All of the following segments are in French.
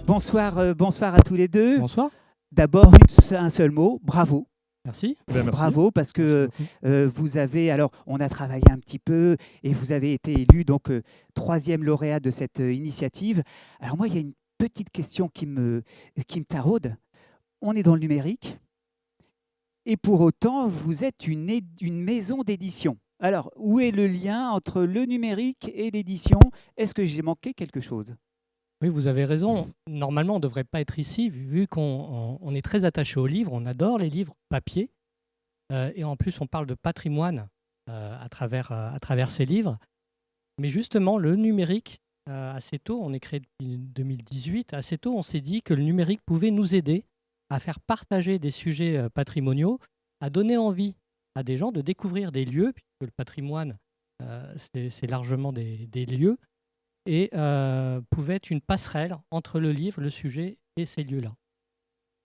Bonsoir à tous les deux. Bonsoir. D'abord, un seul mot, bravo. Merci. Eh bien, merci. Bravo, parce que Merci beaucoup. vous avez, alors on a travaillé un petit peu et vous avez été élu donc troisième lauréat de cette initiative. Alors moi, il y a une petite question qui me taraude. On est dans le numérique et pour autant, vous êtes une maison d'édition. Alors, où est le lien entre le numérique et l'édition? Est-ce que j'ai manqué quelque chose? Oui, vous avez raison. Normalement, on ne devrait pas être ici, vu qu'on est très attaché aux livres. On adore les livres papier. Et en plus, on parle de patrimoine à travers ces livres. Mais justement, le numérique, assez tôt, on est créé depuis 2018, assez tôt, on s'est dit que le numérique pouvait nous aider à faire partager des sujets patrimoniaux, à donner envie à des gens de découvrir des lieux, puisque le patrimoine, c'est largement des lieux, et pouvait être une passerelle entre le livre, le sujet et ces lieux-là.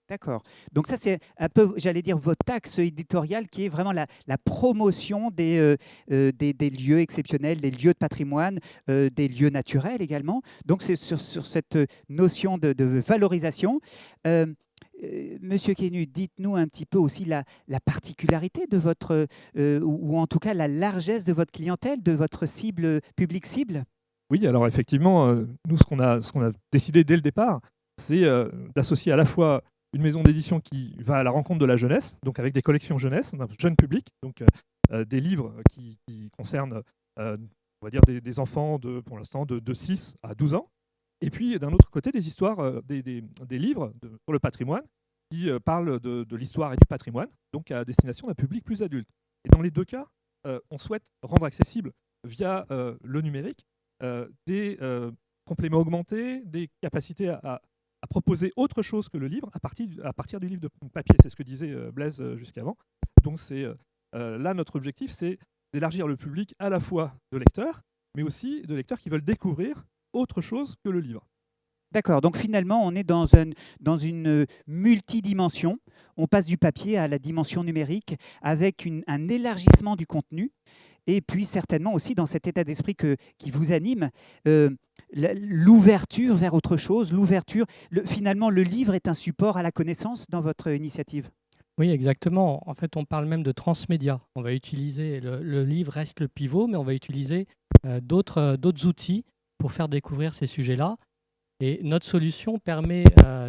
D'accord. Donc ça, c'est un peu, j'allais dire, votre axe éditorial qui est vraiment la promotion des lieux exceptionnels, des lieux de patrimoine, des lieux naturels également. Donc c'est sur cette notion de valorisation. Euh, Monsieur Quenu, dites-nous un petit peu aussi la particularité de votre, ou en tout cas la largesse de votre clientèle, de votre cible, public cible. Oui, alors effectivement, nous, ce qu'on a décidé dès le départ, c'est d'associer à la fois une maison d'édition qui va à la rencontre de la jeunesse, donc avec des collections jeunesse, d'un jeune public, donc des livres qui concernent, on va dire, des enfants pour l'instant de 6 à 12 ans, et puis d'un autre côté, des histoires, des livres pour le patrimoine qui parlent de l'histoire et du patrimoine, donc à destination d'un public plus adulte. Et dans les deux cas, on souhaite rendre accessible via le numérique des compléments augmentés, des capacités à proposer autre chose que le livre à partir du livre de papier. C'est ce que disait Blaise jusqu'avant. Donc là, notre objectif, c'est d'élargir le public à la fois de lecteurs, mais aussi de lecteurs qui veulent découvrir autre chose que le livre. D'accord, donc finalement, on est dans une multidimension. On passe du papier à la dimension numérique avec un élargissement du contenu. Et puis certainement aussi dans cet état d'esprit qui vous anime, l'ouverture vers autre chose, finalement le livre est un support à la connaissance dans votre initiative. Oui, exactement. En fait, on parle même de transmédia. On va utiliser, le livre reste le pivot, mais on va utiliser d'autres outils pour faire découvrir ces sujets-là. Et notre solution permet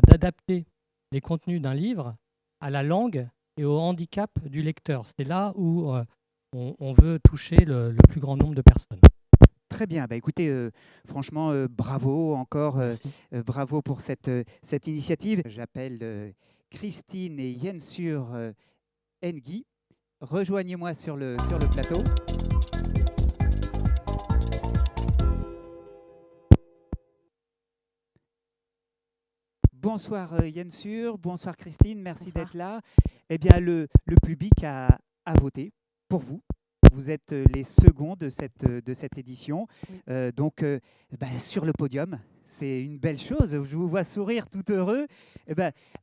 d'adapter les contenus d'un livre à la langue et au handicap du lecteur. C'est là où on veut toucher le plus grand nombre de personnes. Très bien, bah écoutez, franchement, bravo encore, bravo pour cette initiative. J'appelle Christine et Yensur Engui. Rejoignez-moi sur le plateau. Bonsoir Yensur, bonsoir Christine, merci Bonsoir. d'être là. Eh bien, le public a voté pour vous. Vous êtes les seconds de cette édition. Oui. Sur le podium, c'est une belle chose. Je vous vois sourire tout heureux.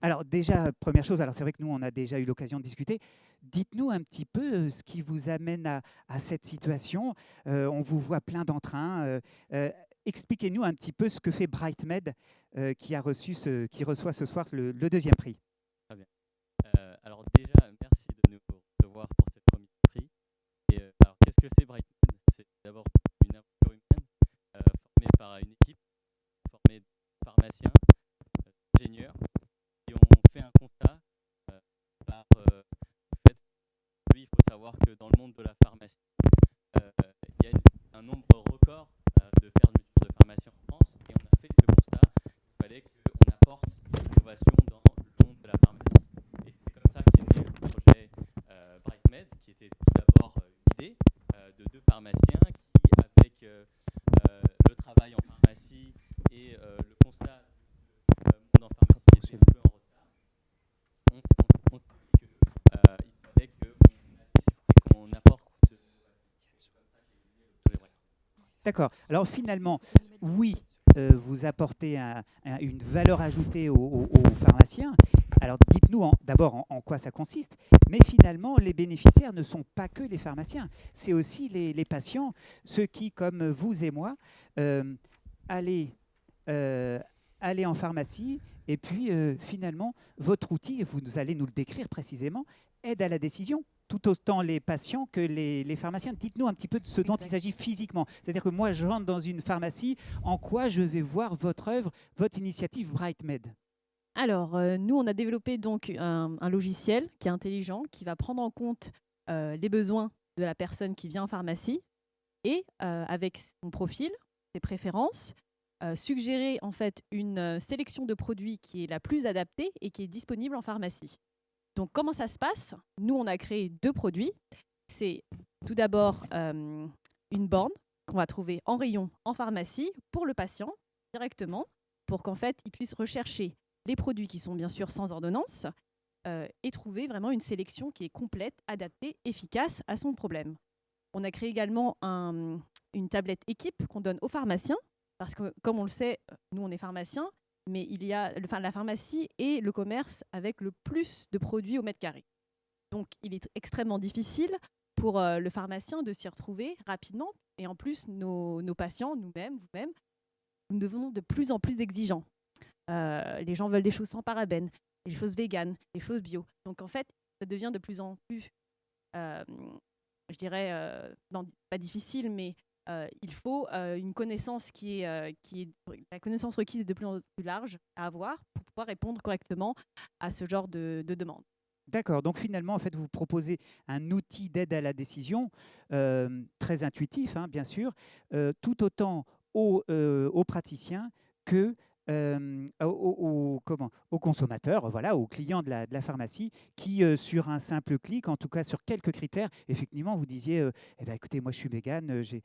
Alors déjà, première chose, alors c'est vrai que nous, on a déjà eu l'occasion de discuter. Dites-nous un petit peu ce qui vous amène à cette situation. On vous voit plein d'entrain. Expliquez-nous un petit peu ce que fait BrightMed qui reçoit ce soir le deuxième prix. Très bien. Alors déjà, merci de nous recevoir pour cette remise de prix. Et alors, qu'est-ce que c'est BrightMed? C'est d'abord une aventure humaine formée par une équipe formée de pharmaciens, d'ingénieurs, qui ont fait un constat par le fait qu'aujourd'hui, il faut savoir que dans le monde de la pharmacie, il y a un nombre record de fermetures de pharmacies en France, et on a fait ce constat qu'il fallait qu'on apporte de l'innovation dans le monde de la pharmacie. Et c'est comme ça qu'est né le projet BrightMed, qui était tout d'abord une idée de deux pharmaciens qui, avec le travail en pharmacie et le constat du monde en pharmacie qui était un peu en retard, on s'est dit qu'il fallait qu'on apporte de l'innovation. C'est comme ça qu'est né le projet BrightMed. D'accord. Alors finalement, oui, vous apportez une valeur ajoutée aux pharmaciens. Alors dites-nous d'abord en quoi ça consiste, mais finalement, les bénéficiaires ne sont pas que les pharmaciens, c'est aussi les patients, ceux qui, comme vous et moi, allez aller en pharmacie et puis finalement, votre outil, et vous allez nous le décrire précisément, aide à la décision, tout autant les patients que les pharmaciens. Dites-nous un petit peu de ce dont il s'agit physiquement. C'est-à-dire que moi, je rentre dans une pharmacie, en quoi je vais voir votre œuvre, votre initiative BrightMed? Alors, nous, on a développé donc un logiciel qui est intelligent, qui va prendre en compte les besoins de la personne qui vient en pharmacie et avec son profil, ses préférences, suggérer en fait une sélection de produits qui est la plus adaptée et qui est disponible en pharmacie. Donc, comment ça se passe? Nous, on a créé 2 produits. C'est tout d'abord une borne qu'on va trouver en rayon en pharmacie pour le patient directement, pour qu'en fait, il puisse rechercher les produits qui sont bien sûr sans ordonnance et trouver vraiment une sélection qui est complète, adaptée, efficace à son problème. On a créé également une tablette équipe qu'on donne aux pharmaciens, parce que comme on le sait, nous on est pharmaciens, mais il y a la pharmacie et le commerce avec le plus de produits au mètre carré. Donc il est extrêmement difficile pour le pharmacien de s'y retrouver rapidement. Et en plus, nos patients, nous-mêmes, vous-même, nous devenons de plus en plus exigeants. Les gens veulent des choses sans parabènes, des choses véganes, des choses bio. Donc en fait, ça devient de plus en plus, je dirais, non, pas difficile, mais il faut une connaissance la connaissance requise est de plus en plus large à avoir pour pouvoir répondre correctement à ce genre de demande. D'accord, donc finalement, en fait, vous proposez un outil d'aide à la décision très intuitif, hein, bien sûr, tout autant aux praticiens que aux consommateurs, voilà, aux clients de la pharmacie qui, sur un simple clic, en tout cas sur quelques critères, effectivement, vous disiez, eh ben, écoutez, moi je suis végane, j'ai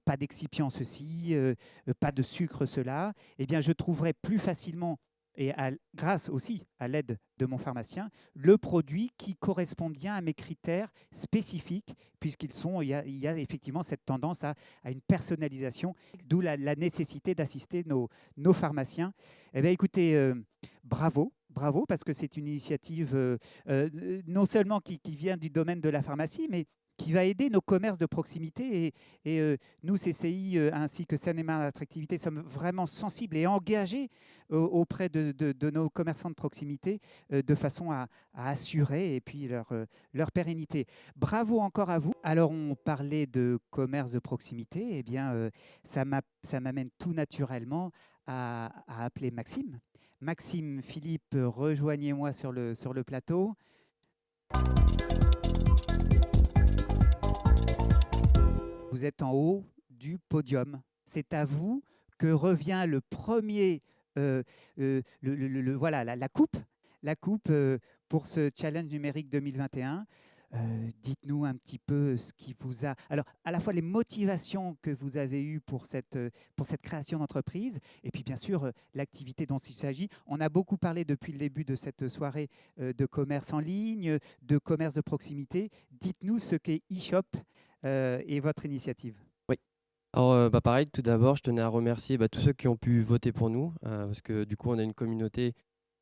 pas d'excipient ceci, pas de sucre cela, eh bien, je trouverai plus facilement et grâce aussi à l'aide de mon pharmacien, le produit qui correspond bien à mes critères spécifiques, il y a effectivement cette tendance à une personnalisation, d'où la nécessité d'assister nos pharmaciens. Eh bien, écoutez, bravo, bravo, parce que c'est une initiative non seulement qui vient du domaine de la pharmacie, mais qui va aider nos commerces de proximité. Et nous, CCI, ainsi que Seine-et-Marne Attractivité, sommes vraiment sensibles et engagés auprès de nos commerçants de proximité de façon à assurer et puis leur pérennité. Bravo encore à vous. Alors, on parlait de commerce de proximité. Eh bien, ça m'amène tout naturellement à appeler Maxime. Maxime, Philippe, rejoignez-moi sur le plateau. Vous êtes en haut du podium. C'est à vous que revient le premier, voilà, la coupe pour ce challenge numérique 2021. Dites-nous un petit peu ce qui vous a... Alors, à la fois les motivations que vous avez eues pour cette création d'entreprise, et puis bien sûr, l'activité dont il s'agit. On a beaucoup parlé depuis le début de cette soirée de commerce en ligne, de commerce de proximité. Dites-nous ce qu'est eShop et votre initiative. Oui. Alors, pareil, tout d'abord, je tenais à remercier tous ceux qui ont pu voter pour nous, parce que du coup, on a une communauté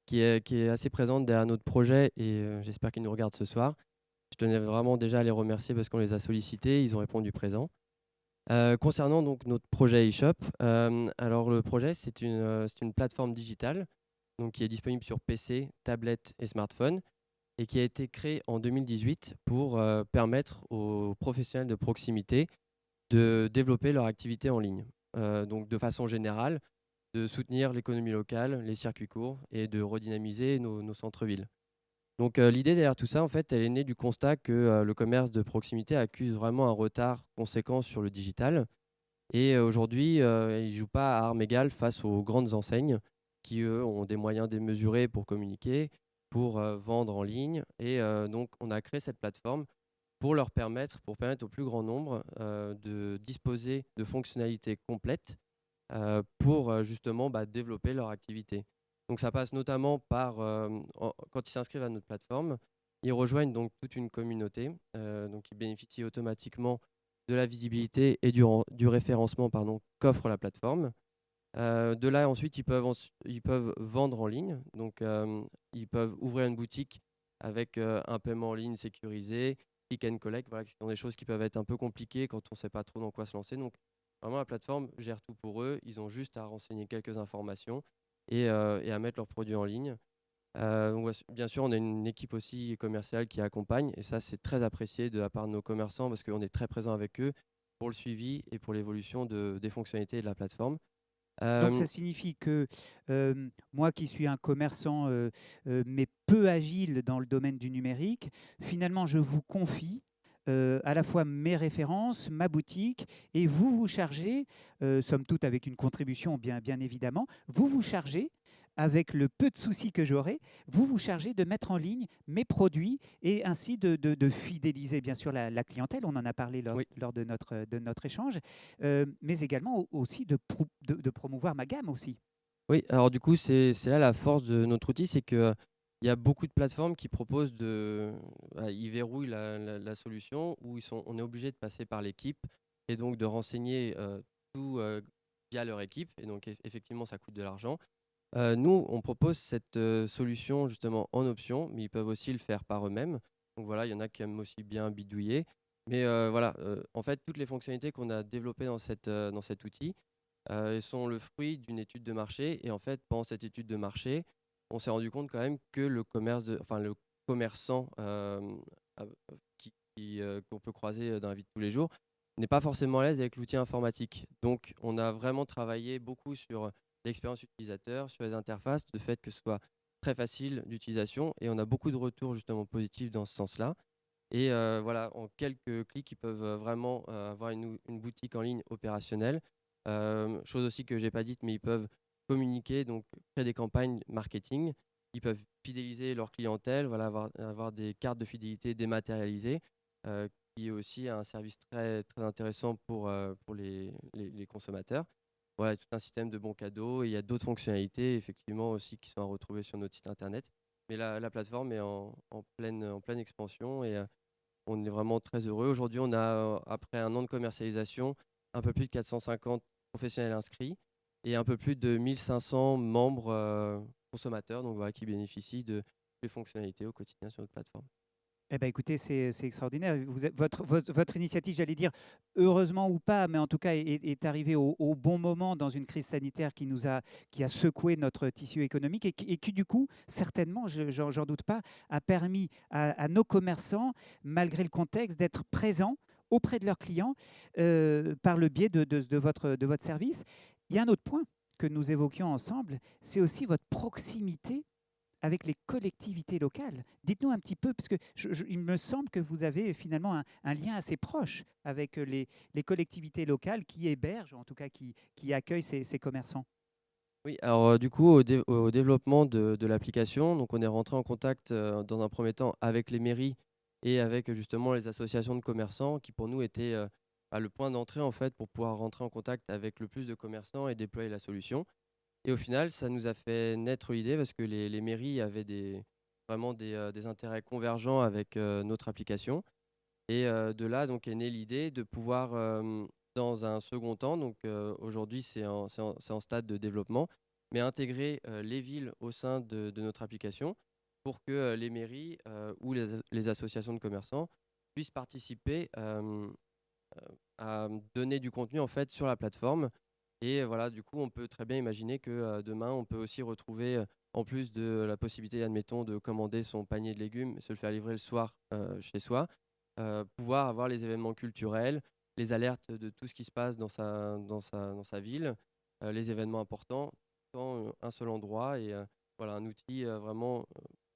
qui est assez présente derrière notre projet et j'espère qu'ils nous regardent ce soir. Je tenais vraiment déjà à les remercier parce qu'on les a sollicités, ils ont répondu présent. Concernant donc notre projet eShop, alors le projet, c'est une plateforme digitale donc, qui est disponible sur PC, tablette et smartphone et qui a été créée en 2018 pour permettre aux professionnels de proximité de développer leur activité en ligne. Donc de façon générale, de soutenir l'économie locale, les circuits courts et de redynamiser nos centres-villes. Donc l'idée derrière tout ça, en fait, elle est née du constat que le commerce de proximité accuse vraiment un retard conséquent sur le digital. Et aujourd'hui, il ne joue pas à armes égales face aux grandes enseignes qui, eux, ont des moyens démesurés pour communiquer, pour vendre en ligne. Et donc, on a créé cette plateforme pour permettre au plus grand nombre de disposer de fonctionnalités complètes pour justement développer leur activité. Donc ça passe notamment par, quand ils s'inscrivent à notre plateforme, ils rejoignent donc toute une communauté, donc ils bénéficient automatiquement de la visibilité et du référencement qu'offre la plateforme. De là ensuite ils peuvent vendre en ligne, donc ils peuvent ouvrir une boutique avec un paiement en ligne sécurisé, click and collect, voilà, qui sont des choses qui peuvent être un peu compliquées quand on ne sait pas trop dans quoi se lancer. Donc vraiment la plateforme gère tout pour eux, ils ont juste à renseigner quelques informations et à mettre leurs produits en ligne. Donc, bien sûr, on a une équipe aussi commerciale qui accompagne et ça, c'est très apprécié de la part de nos commerçants parce qu'on est très présent avec eux pour le suivi et pour l'évolution des fonctionnalités de la plateforme. Donc ça Euh, signifie que moi qui suis un commerçant mais peu agile dans le domaine du numérique, finalement je vous confie à la fois mes références, ma boutique, et vous vous chargez, somme toute avec une contribution bien évidemment, vous vous chargez avec le peu de soucis que j'aurai, vous vous chargez de mettre en ligne mes produits et ainsi de fidéliser bien sûr la clientèle, on en a parlé oui. lors de notre échange, mais également aussi de promouvoir ma gamme aussi. Oui, alors du coup, c'est là la force de notre outil, c'est que il y a beaucoup de plateformes qui proposent ils verrouillent la solution où on est obligé de passer par l'équipe et donc de renseigner tout via leur équipe. Et donc effectivement, ça coûte de l'argent. Nous, on propose cette solution justement en option, mais ils peuvent aussi le faire par eux-mêmes. Donc voilà, il y en a qui aiment aussi bien bidouiller. Mais voilà, en fait, toutes les fonctionnalités qu'on a développées dans cet outil, elles sont le fruit d'une étude de marché. Et en fait, pendant cette étude de marché, on s'est rendu compte quand même que le commerçant qu'on peut croiser dans la vie de tous les jours n'est pas forcément à l'aise avec l'outil informatique. Donc, on a vraiment travaillé beaucoup sur l'expérience utilisateur, sur les interfaces, de fait que ce soit très facile d'utilisation. Et on a beaucoup de retours justement positifs dans ce sens-là. Et voilà, en quelques clics, ils peuvent vraiment avoir une boutique en ligne opérationnelle. Chose aussi que je n'ai pas dite, mais ils peuvent communiquer, donc créer des campagnes marketing. Ils peuvent fidéliser leur clientèle, voilà, avoir des cartes de fidélité dématérialisées, qui est aussi un service très, très intéressant pour les consommateurs. Voilà, tout un système de bons cadeaux. Et il y a d'autres fonctionnalités, effectivement, aussi qui sont à retrouver sur notre site internet. Mais la plateforme est en pleine expansion et on est vraiment très heureux. Aujourd'hui, on a, après un an de commercialisation, un peu plus de 450 professionnels inscrits et un peu plus de 1500 membres consommateurs donc voilà, qui bénéficient de toutes les fonctionnalités au quotidien sur notre plateforme. Eh ben, écoutez, c'est extraordinaire. Votre initiative, j'allais dire, heureusement ou pas, mais en tout cas, est arrivée au bon moment dans une crise sanitaire qui a secoué notre tissu économique et qui, du coup, certainement, j'en doute pas, a permis à nos commerçants, malgré le contexte, d'être présents auprès de leurs clients par le biais de votre service. Il y a un autre point que nous évoquions ensemble, c'est aussi votre proximité avec les collectivités locales. Dites-nous un petit peu, parce que il me semble que vous avez finalement un lien assez proche avec les collectivités locales qui hébergent, en tout cas qui accueillent ces commerçants. Oui, alors du coup, au développement de l'application, donc on est rentré en contact dans un premier temps avec les mairies et avec justement les associations de commerçants qui pour nous étaient le point d'entrée en fait pour pouvoir rentrer en contact avec le plus de commerçants et déployer la solution. Et au final, ça nous a fait naître l'idée parce que les mairies avaient vraiment des intérêts convergents avec notre application. Et de là donc, est née l'idée de pouvoir, dans un second temps, donc aujourd'hui c'est en stade de développement, mais intégrer les villes au sein de notre application pour que les mairies ou les associations de commerçants puissent participer à donner du contenu en fait sur la plateforme. Et voilà, du coup, on peut très bien imaginer que demain, on peut aussi retrouver, en plus de la possibilité, admettons, de commander son panier de légumes et se le faire livrer le soir chez soi, pouvoir avoir les événements culturels, les alertes de tout ce qui se passe dans sa ville, les événements importants, dans un seul endroit. Et voilà, un outil vraiment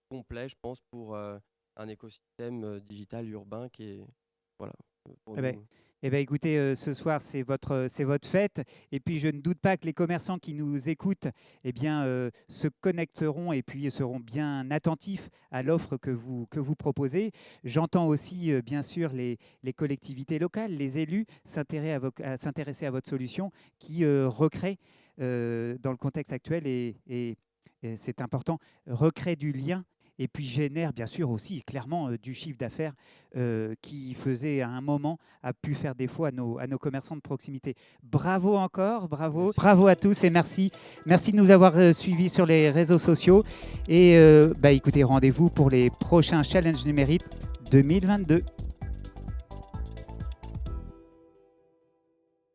complet, je pense, pour un écosystème digital urbain qui est, voilà, pour Eh ben, nous. écoutez, ce soir, c'est votre fête. Et puis, je ne doute pas que les commerçants qui nous écoutent se connecteront et puis seront bien attentifs à l'offre que vous proposez. J'entends aussi, bien sûr, les collectivités locales, les élus s'intéresser à votre solution qui recrée, dans le contexte actuel, et c'est important, recrée du lien et puis génère bien sûr aussi clairement du chiffre d'affaires qui faisait à un moment a pu faire défaut à nos commerçants de proximité. Bravo encore, bravo, Merci. bravo à tous et merci de nous avoir suivis sur les réseaux sociaux et écoutez, rendez-vous pour les prochains challenges numériques 2022.